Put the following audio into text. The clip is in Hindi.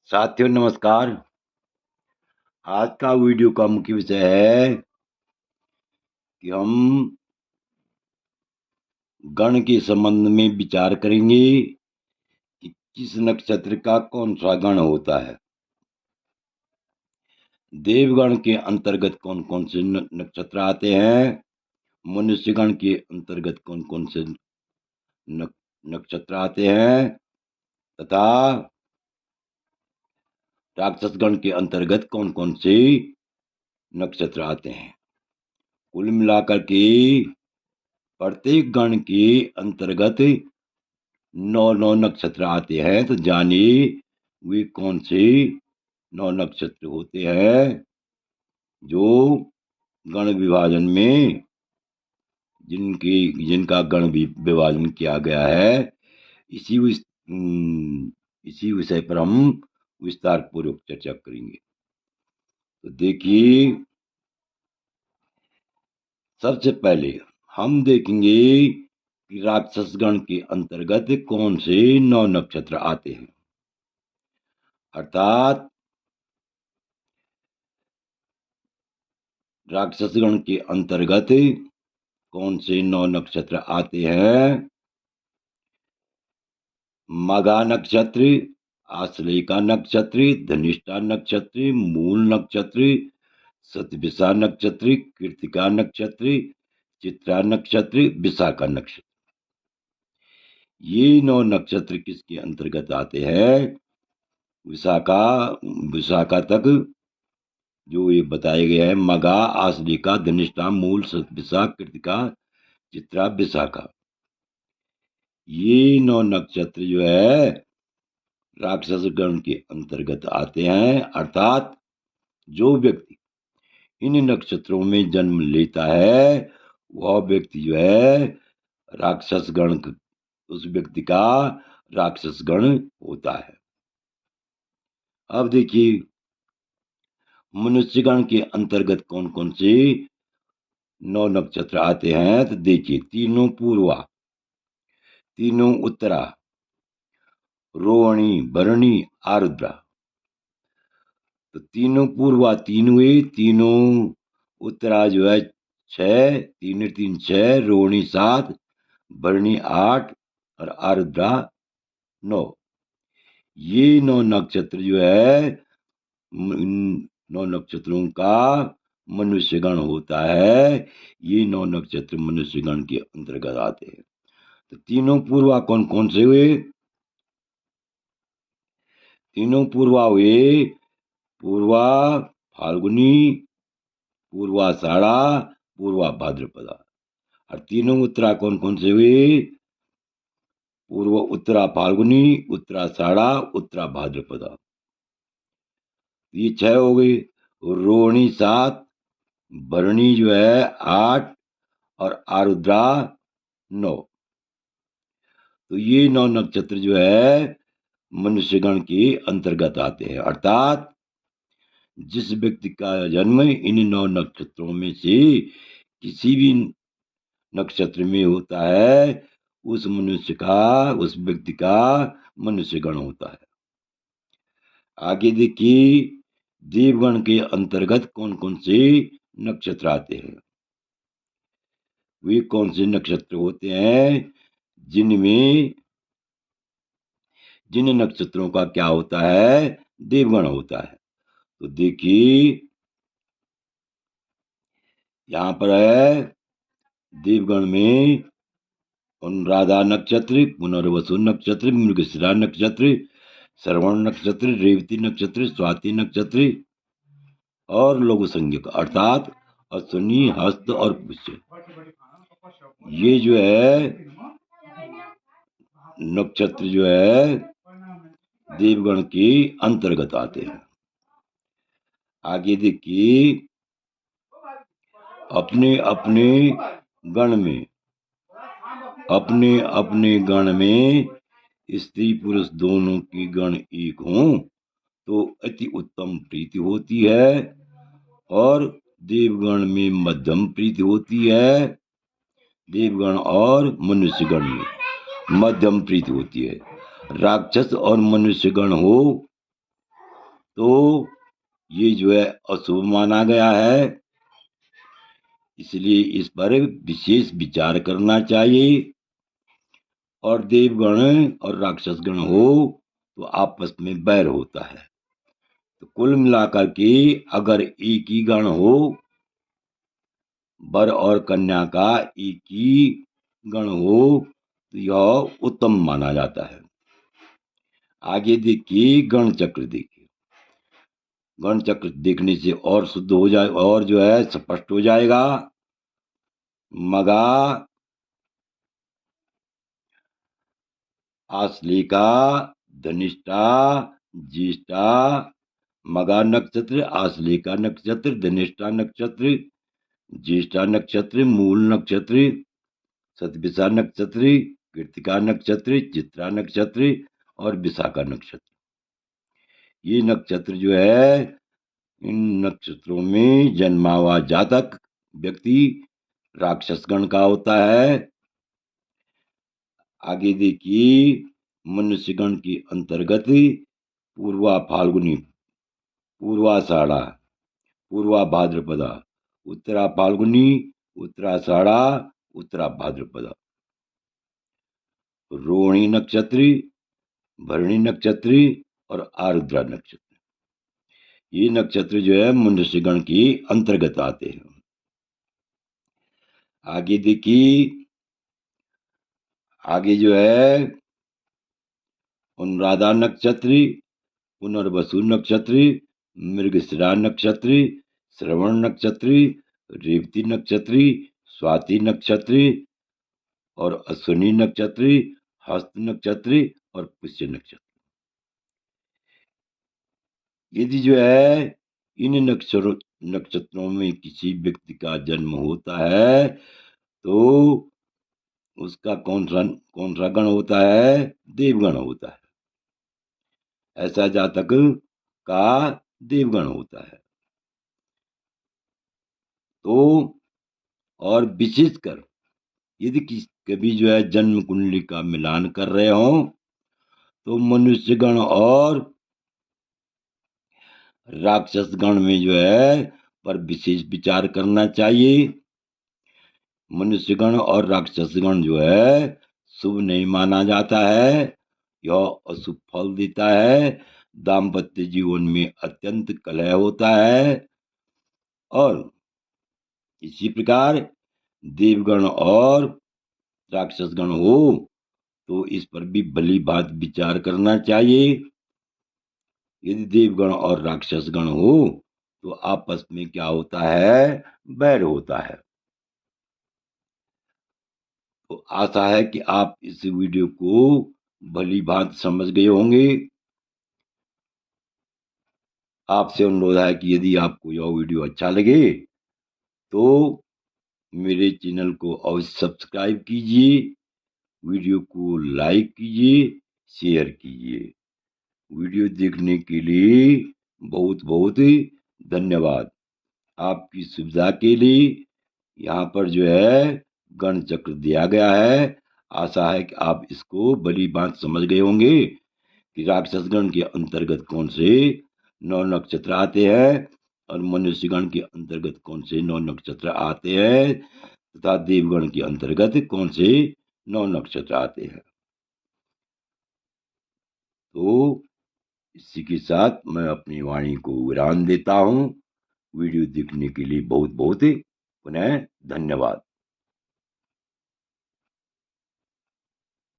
साथियों नमस्कार। आज का वीडियो का मुख्य विषय है कि हम गण के संबंध में विचार करेंगे कि किस नक्षत्र का कौन सा गण होता है। देवगण के अंतर्गत कौन कौन से नक्षत्र आते हैं, मनुष्यगण के अंतर्गत कौन कौन से नक्षत्र आते हैं तथा राक्षसगण के अंतर्गत कौन कौन से नक्षत्र आते हैं। कुल मिलाकर के प्रत्येक गण के अंतर्गत 9 नक्षत्र आते हैं। तो जानिए वे कौन से 9 नक्षत्र होते हैं जो गण विभाजन में जिनका गण विभाजन किया गया है। इसी विषय पर हम विस्तार पूर्वक चर्चा करेंगे। तो देखिए, सबसे पहले हम देखेंगे कि राक्षस गण के अंतर्गत कौन से 9 नक्षत्र आते हैं। अर्थात राक्षसगण के अंतर्गत कौन से 9 नक्षत्र आते हैं। मघा नक्षत्र, आश्लेषा नक्षत्र, धनिष्ठा नक्षत्र, मूल नक्षत्र, शतभिषा नक्षत्र, कृत्तिका नक्षत्र, चित्रा नक्षत्र, विशाखा नक्षत्र। ये 9 नक्षत्र किसके अंतर्गत आते हैं। विशाखा तक जो ये बताए गए हैं, मघा, आश्लेषा, धनिष्ठा, मूल, शतभिषा, कृत्तिका, चित्रा, विशाखा, ये 9 नक्षत्र जो है राक्षस गण के अंतर्गत आते हैं। अर्थात जो व्यक्ति इन नक्षत्रों में जन्म लेता है वह व्यक्ति जो है राक्षस गण, उस व्यक्ति का राक्षस गण होता है। अब देखिए, मनुष्यगण के अंतर्गत कौन कौन से 9 नक्षत्र आते हैं। तो देखिए, तीनों पूर्वा, तीनों उत्तरा, रोहिणी, भरणी, आरुद्रा। तो तीनों पूर्वा 3 हुए, तीनों उत्तरा जो है 6, 3 3 6, रोहिणी 7, भरणी 8 और आरुद्रा 9। ये 9 नक्षत्र जो है इन 9 नक्षत्रों का मनुष्यगण होता है। ये 9 नक्षत्र मनुष्यगण के अंतर्गत आते हैं। तो तीनों पूर्वा कौन कौन से हुए। तीनों पूर्वा हुए पूर्वा फाल्गुनी, पूर्वाषाढ़ा, पूर्वा भाद्रपदा। और तीनों उत्तरा कौन कौन से हुए। पूर्व उत्तरा फाल्गुनी, उत्तराषाढ़ा, उत्तरा भाद्रपदा। ये 6 हो गई। रोहिणी 7, भरणी जो है 8 और आरुद्रा 9। तो ये 9 नक्षत्र जो है मनुष्यगण के अंतर्गत आते हैं। अर्थात जिस व्यक्ति का जन्म इन 9 नक्षत्रों में से किसी भी नक्षत्र में होता है उस व्यक्ति का मनुष्यगण होता है। आगे देखिए, देवगण के अंतर्गत कौन कौन से नक्षत्र आते हैं। वे कौन से नक्षत्र होते हैं जिन नक्षत्रों का क्या होता है, देवगण होता है। तो देखिए, यहां पर है देवगण में अनुराधा नक्षत्र, पुनर्वसु नक्षत्र, मृगशिरा नक्षत्र, श्रवण नक्षत्र, रेवती नक्षत्र, स्वाति नक्षत्र और लघु संज्ञक अर्थात अश्विनी, हस्त और पुष्य। ये जो है नक्षत्र जो है देवगण के अंतर्गत आते हैं। आगे देखिए, अपने अपने गण में स्त्री पुरुष दोनों की गण एक हों तो अति उत्तम प्रीति होती है और देवगण में मध्यम प्रीति होती है। देवगण और मनुष्यगण में मध्यम प्रीति होती है। राक्षस और मनुष्यगण हो तो ये जो है अशुभ माना गया है, इसलिए इस पर विशेष विचार करना चाहिए। और देवगण और राक्षसगण हो तो आपस में बैर होता है। तो कुल मिलाकर के अगर एक ही गण हो, वर और कन्या का एक ही गण हो, तो यह उत्तम माना जाता है। आगे देखिए गण चक्र देखिए। गण चक्र देखने से और शुद्ध हो जाए और जो है स्पष्ट हो जाएगा। मगा, आश्लेषा, धनिष्ठा, ज्येष्ठा, मगा नक्षत्र, आश्लेषा नक्षत्र, धनिष्ठा नक्षत्र, ज्येष्ठा नक्षत्र, मूल नक्षत्र, सतभिषा नक्षत्र, कृतिका नक्षत्र, चित्रा नक्षत्र और विशाखा नक्षत्र। ये नक्षत्र जो है, इन नक्षत्रों में जन्मा हुआ जातक व्यक्ति राक्षसगण का होता है। आगे देखिए मनुष्यगण के अंतर्गत पूर्वा फाल्गुनी, पूर्वाषाढ़ा, पूर्वा भाद्रपदा, उत्तरा फाल्गुनी, उत्तराषाढ़ा, उत्तरा भाद्रपदा, रोहिणी नक्षत्र, भरणी नक्षत्र और आरुद्रा नक्षत्र। ये नक्षत्र जो है मनुष्यगण के अंतर्गत आते हैं। आगे देखिए, आगे जो है अनुराधा नक्षत्र, पुनर्वसु नक्षत्र, मृगशिरा नक्षत्र, श्रवण नक्षत्र, रेवती नक्षत्र, स्वाति नक्षत्र और अश्विनी नक्षत्र, हस्त नक्षत्र और पुष्य नक्षत्र। यदि जो है इन नक्षत्रों में किसी व्यक्ति का जन्म होता है तो उसका कौन सा गण होता है? देवगण होता है। ऐसा जातक का देवगण होता है। तो और विशेषकर यदि कभी जो है जन्म कुंडली का मिलान कर रहे हो तो मनुष्यगण और राक्षसगण में जो है पर विशेष विचार करना चाहिए। मनुष्यगण और राक्षसगण जो है शुभ नहीं माना जाता है, यह अशुभ फल देता है। दाम्पत्य जीवन में अत्यंत कलह होता है। और इसी प्रकार देवगण और राक्षसगण हो तो इस पर भी भली भांति विचार करना चाहिए। यदि देवगण और राक्षसगण हो तो आपस में क्या होता है? बैर होता है। तो आशा है कि आप इस वीडियो को भली भांति समझ गए होंगे। आपसे अनुरोध है कि यदि आपको यह वीडियो अच्छा लगे तो मेरे चैनल को अवश्य सब्सक्राइब कीजिए, वीडियो को लाइक कीजिए, शेयर कीजिए। वीडियो देखने के लिए बहुत बहुत धन्यवाद। आपकी सुविधा के लिए यहाँ पर जो है गण चक्र दिया गया है। आशा है कि आप इसको भली भांति समझ गए होंगे कि राक्षसगण के अंतर्गत कौन से 9 नक्षत्र आते हैं और मनुष्यगण के अंतर्गत कौन से 9 नक्षत्र आते हैं तथा देवगण के अंतर्गत कौन से 9 नक्षत्र आते हैं। तो इसी के साथ मैं अपनी वाणी को विराम देता हूँ। वीडियो देखने के लिए बहुत बहुत पुनः धन्यवाद।